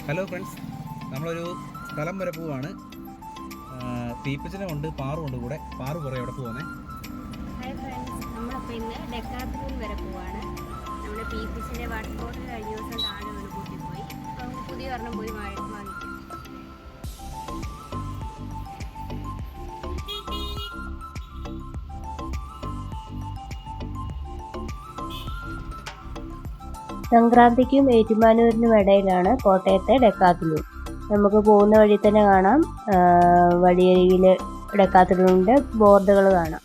Hello friends, നമ്മളൊരു സ്ഥലം വരെ പോവാണ്. തീപ്പിച്ചനുണ്ട്, പാറുണ്ട് കൂടെ. പാറു കുറേ എവിടെ പോകുന്നേ? ഹായ് ഫ്രണ്ട്സ്, നമ്മളിപ്പോൾ ഇന്ന് ഡെക്കാത്ലൂൺ വരെ പോവാണ്. നമ്മുടെ പീപ്പിച്ചിൻ്റെ വാട്ടർ ബോട്ടിൽ കഴിഞ്ഞ ദിവസം താഴെ വീണ് പൊട്ടിപ്പോയി. അപ്പോൾ നമുക്ക് പുതിയ ഒരെണ്ണം പോയി വാങ്ങിക്കും. സംക്രാന്തിക്കും ഏറ്റുമാനൂരിനും ഇടയിലാണ് കോട്ടയത്തെ ഡെക്കാത്ലൂൺ. നമുക്ക് പോകുന്ന വഴി തന്നെ കാണാം, വഴിയരികിൽ ഡെക്കാത്ലൂണിൻ്റെ ബോർഡുകൾ കാണാം.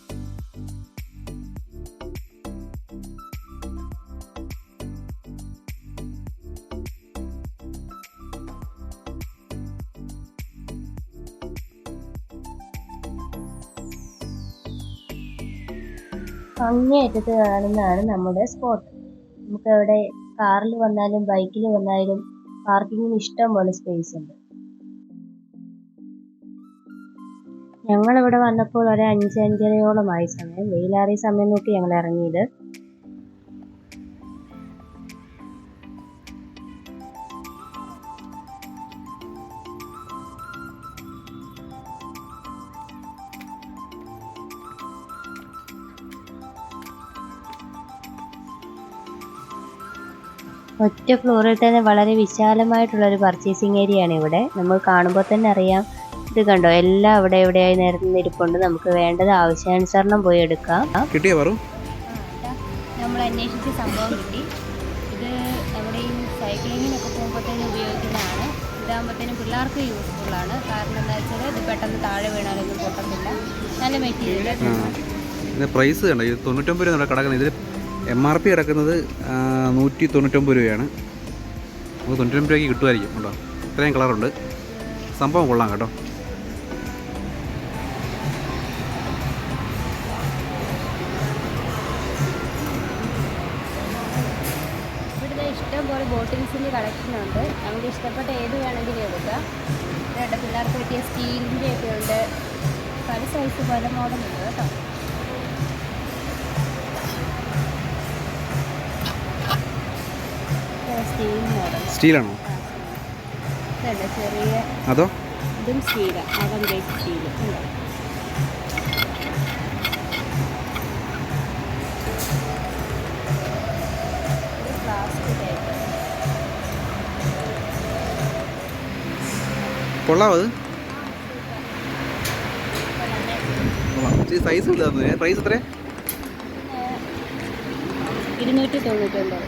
അങ്ങേയറ്റത്ത് കാണുന്നതാണ് നമ്മുടെ സ്പോട്ട്. നമുക്ക് അവിടെ കാറിൽ വന്നാലും ബൈക്കിൽ വന്നാലും പാർക്കിങ്ങിന് ഇഷ്ടം പോലെ സ്പേസ് ഉണ്ട്. ഞങ്ങളിവിടെ വന്നപ്പോൾ ഒരു 5-5:30യോളമായി സമയം. വെയിലാറിയ സമയം നോക്കി ഞങ്ങൾ ഇറങ്ങിയത്. ഒറ്റ ഫ്ലോറിൽ തന്നെ വളരെ വിശാലമായിട്ടുള്ളൊരു പർച്ചേസിങ് ഏരിയ ആണ് ഇവിടെ. നമ്മൾ കാണുമ്പോൾ തന്നെ അറിയാം. ഇത് കണ്ടോ, എല്ലാം അവിടെ എവിടെയായി നിരന്നിരിപ്പുണ്ട്. നമുക്ക് വേണ്ടത് ആവശ്യാനുസരണം പോയി എടുക്കാം. കിട്ടിയോ പറു? നമ്മൾ അന്വേഷിച്ച സംഭവം കിട്ടി. ഇത് എവിടെയും സൈക്ലിങ്ങിനൊക്കെ പോകുമ്പോഴത്തേനും ഉപയോഗിക്കുന്നതാണ്. ഇതാകുമ്പോഴത്തേനും പിള്ളേർക്ക് യൂസ്ഫുള്ളാണ്. കാരണം എന്താ വെച്ചാൽ ഇത് പെട്ടെന്ന് താഴെ വീണാലൊന്നും പൊട്ടത്തില്ല. നല്ല മെറ്റീരിയൽ. പ്രൈസ് കണ്ടോ, ഇത് 99 രൂപ കിടക്കുന്നത്. ഇതിൽ MRP കിടക്കുന്നത് 199 രൂപയാണ്. നമുക്ക് 99 രൂപയ്ക്ക് കിട്ടുമായിരിക്കും. കേട്ടോ, ഇത്രയും കളറുണ്ട്. സംഭവം കൊള്ളാം കേട്ടോ. ഇവിടുത്തെ ഇഷ്ടം പോലെ ബോട്ടിൽസിൻ്റെ കളക്ഷനുണ്ട്. നമുക്ക് ഇഷ്ടപ്പെട്ട ഏത് വേണമെങ്കിലും എടുക്കാം. കേട്ടോ, പിള്ളേർക്ക് പറ്റിയ സ്റ്റീലിൻ്റെ ഒക്കെ ഉണ്ട്. പല സൈസ് പല മോഡലുണ്ട് കേട്ടോ. Steel model. സ്റ്റീലാണോ? ഇതല്ല, ചെറിയ അതോ? ഇതും സ്റ്റീലാണ്. അകം ഗ്രേറ്റ് സ്റ്റീൽ ഉണ്ട്. Plastic type. കൊള്ളാം. അത് സൈസ് ഇല്ലാതെ. പ്രൈസ് എത്ര? 299.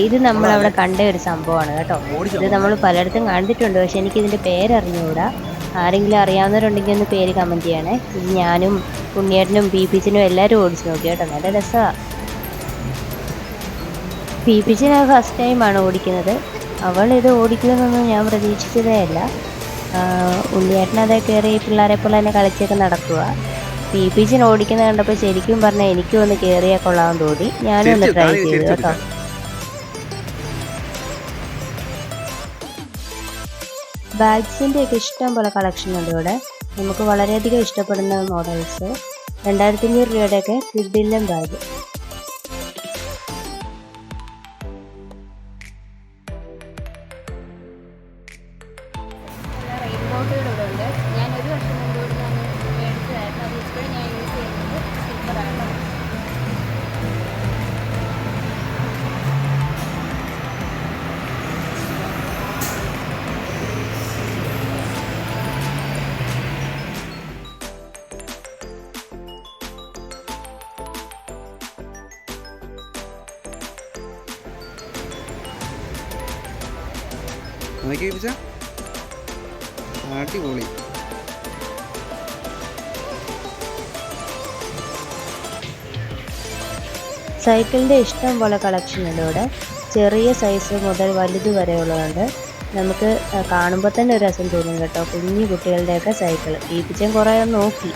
ഇത് നമ്മളവിടെ കണ്ട ഒരു സംഭവമാണ് കേട്ടോ. ഇത് നമ്മൾ പലയിടത്തും കണ്ടിട്ടുണ്ട്, പക്ഷെ എനിക്കിതിൻ്റെ പേരറിഞ്ഞുകൂടാ. ആരെങ്കിലും അറിയാവുന്നവരുണ്ടെങ്കിൽ ഒന്ന് പേര് കമൻറ്റ് ചെയ്യണേ. ഇത് ഞാനും ഉണ്ണിയേട്ടനും പീപ്പിച്ചിനും എല്ലാവരും ഓടിച്ചു നോക്കി കേട്ടോ. നല്ല രസമാണ്. പീപ്പിച്ചിന് ഫസ്റ്റ് ടൈമാണ് ഓടിക്കുന്നത്. അവൾ ഇത് ഓടിക്കുന്നതൊന്നും ഞാൻ പ്രതീക്ഷിച്ചതേ അല്ല. ഉണ്ണിയേട്ടനതേ കയറി പിള്ളേരെ പോലെ തന്നെ കളിച്ചൊക്കെ നടക്കുക. പീപ്പിച്ചിന് ഓടിക്കുന്നത് കണ്ടപ്പോൾ ശരിക്കും പറഞ്ഞാൽ എനിക്കും ഒന്ന് കയറിയാൽ കൊള്ളാമെന്ന് തോന്നി. ഞാനും ഒന്ന് ട്രൈ ചെയ്തു കേട്ടോ. ബാഗ്സിൻ്റെ ഒക്കെ ഇഷ്ടം പോലെ കളക്ഷൻ ഉണ്ട് ഇവിടെ. നമുക്ക് വളരെയധികം ഇഷ്ടപ്പെടുന്ന മോഡൽസ്. 2500 രൂപയുടെയൊക്കെ കിഡിലും ബാഗ്. റെയിൻ ബോട്ടുകളിവിടെ ഉണ്ട്. ഞാൻ ഒരു വർഷം മുമ്പോട്ട് ഞാൻ മേടിച്ചതായിരുന്നു. അത് ഇപ്പോഴും ഞാൻ യൂസ് ചെയ്യുന്നത് സ്ലിപ്പറാണ്. അതൊക്കെ ചോദിച്ചാൽ അടിപൊളി. സൈക്കിളിൻ്റെ ഇഷ്ടം പോലെ കളക്ഷൻ ഉണ്ട് ഇവിടെ. ചെറിയ സൈസ് മുതൽ വലുത് വരെയുള്ളതുണ്ട്. നമുക്ക് കാണുമ്പോൾ തന്നെ ഒരു രസം തോന്നും കേട്ടോ. കുഞ്ഞു കുട്ടികളുടെയൊക്കെ സൈക്കിൾ. പീപ്പിച്ചൻ കുറേ നോക്കി.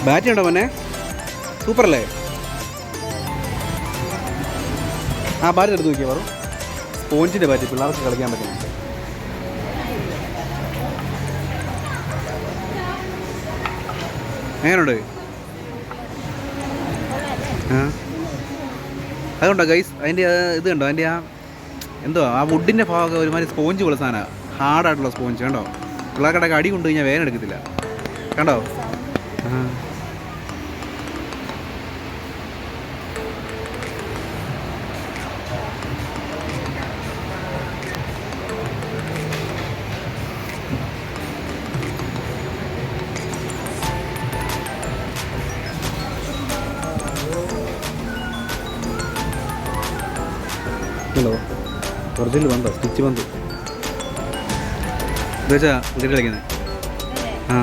ബാറ്റ് ഉണ്ടോ മോനെ? സൂപ്പറല്ലേ? ആ ബാറ്റ് എടുത്ത് നോക്കിയാൽ പറ. സ്പോഞ്ചിൻ്റെ ബാറ്റ് പിള്ളേർക്ക് കളിക്കാൻ പറ്റും. എങ്ങനെയുണ്ട്? ആ അതുകൊണ്ടോ ഗൈസ്? അതിൻ്റെ ഇത് കണ്ടോ? അതിൻ്റെ ആ എന്തോ ആ വുഡിൻ്റെ ഭാഗമൊക്കെ ഒരുമാതിരി സ്പോഞ്ച് പോലെ സാധനമാണ്. ഹാർഡായിട്ടുള്ള സ്പോഞ്ച് കണ്ടോ? പിള്ളേർക്കിടയ്ക്ക് അടി കൊണ്ടു കഴിഞ്ഞാൽ വേദന എടുക്കത്തില്ല. കണ്ടോ? ആ ഹലോ ഒറിജിനൽ പന്തോ? സ്റ്റിച്ച് പന്ത് എന്താ വെച്ചാൽ ക്രിക്കറ്റ് കളിക്കുന്നത്. ആ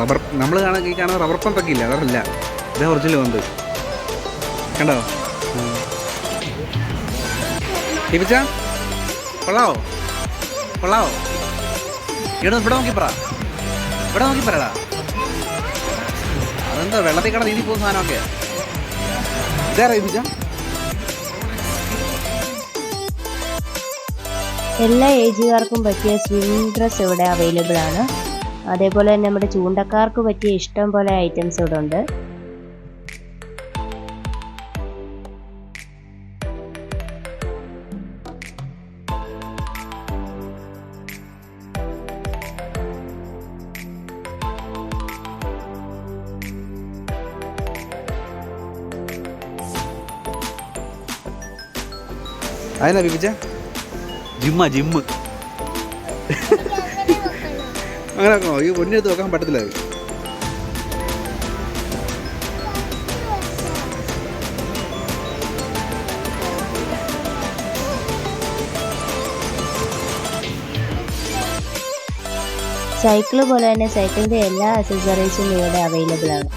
റബ്ബർ നമ്മൾ ഈ കാണുന്ന റബ്ബർ പന്തൊക്കെ ഇല്ല, അതല്ല ഇതാ ഒറിജിനൽ പന്ത്. കണ്ടോ? ടീപ്പിച്ച കൊള്ളാവോ? കൊള്ളാവോ? ഇവിടെ നോക്കി പറ, ഇവിടെ നോക്കി പറയടാ. അതെന്താ വെള്ളത്തിൽ കിടന്ന് നീന്തി പോകുന്ന സാധനമൊക്കെ ഇതാ ടീപ്പിച്ച? എല്ലാ ഏജുകാർക്കും പറ്റിയ സ്വിമ്മിംഗ് ഡ്രസ്സ് ഇവിടെ അവൈലബിൾ ആണ്. അതേപോലെ തന്നെ നമ്മുടെ ചൂണ്ടക്കാർക്ക് പറ്റിയ ഇഷ്ടം പോലെ ഐറ്റംസ് ഇവിടെ ഉണ്ട്. അതിനാ ബിബിച്ച? ജിമ്മ് അങ്ങനെ ആക്കണോ? ഈ പൊന്നിനടുത്ത് വെക്കാൻ പറ്റത്തില്ല. അത് സൈക്കിള് പോലെ തന്നെ സൈക്കിളിൻ്റെ എല്ലാ അക്സസറീസും ഇവിടെ അവൈലബിൾ ആണ്.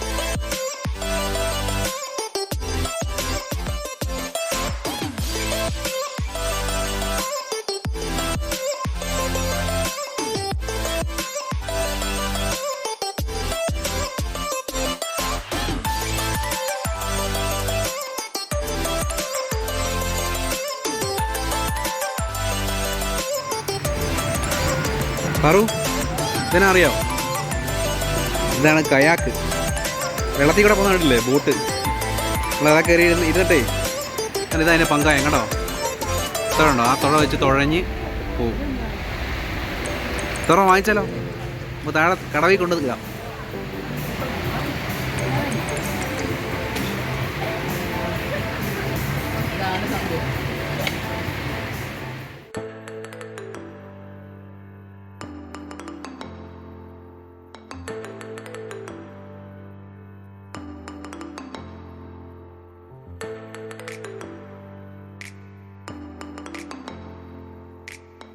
പറു ഇതിനറിയാമോ? ഇതാണ് കയാക്ക്. വെള്ളത്തിൽ കൂടെ പോകുന്ന കണ്ടില്ലേ? ബോട്ട്. നമ്മളതാ കയറി ഇരുന്നിട്ടേ ഇതാ അതിൻ്റെ പങ്കായം കേട്ടോ. തുഴണ്ടോ? ആ തുഴ വെച്ച് തുഴഞ്ഞ് പോവും. തുറ വാങ്ങിച്ചാലോ? അപ്പോൾ താഴെ കടവിൽ കൊണ്ട് നിൽക്കാം.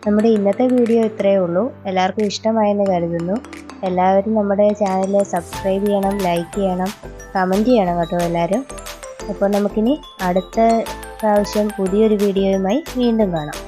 നമ്മുടെ ഇന്നത്തെ വീഡിയോ ഇത്രയേ ഉള്ളൂ. എല്ലാവർക്കും ഇഷ്ടമായെന്ന് കരുതുന്നു. എല്ലാവരും നമ്മുടെ ചാനൽ സബ്സ്ക്രൈബ് ചെയ്യണം, ലൈക്ക് ചെയ്യണം, കമൻറ്റ് ചെയ്യണം കേട്ടോ എല്ലാവരും. അപ്പോൾ നമുക്കിനി അടുത്ത പ്രാവശ്യം പുതിയൊരു വീഡിയോയുമായി വീണ്ടും കാണാം.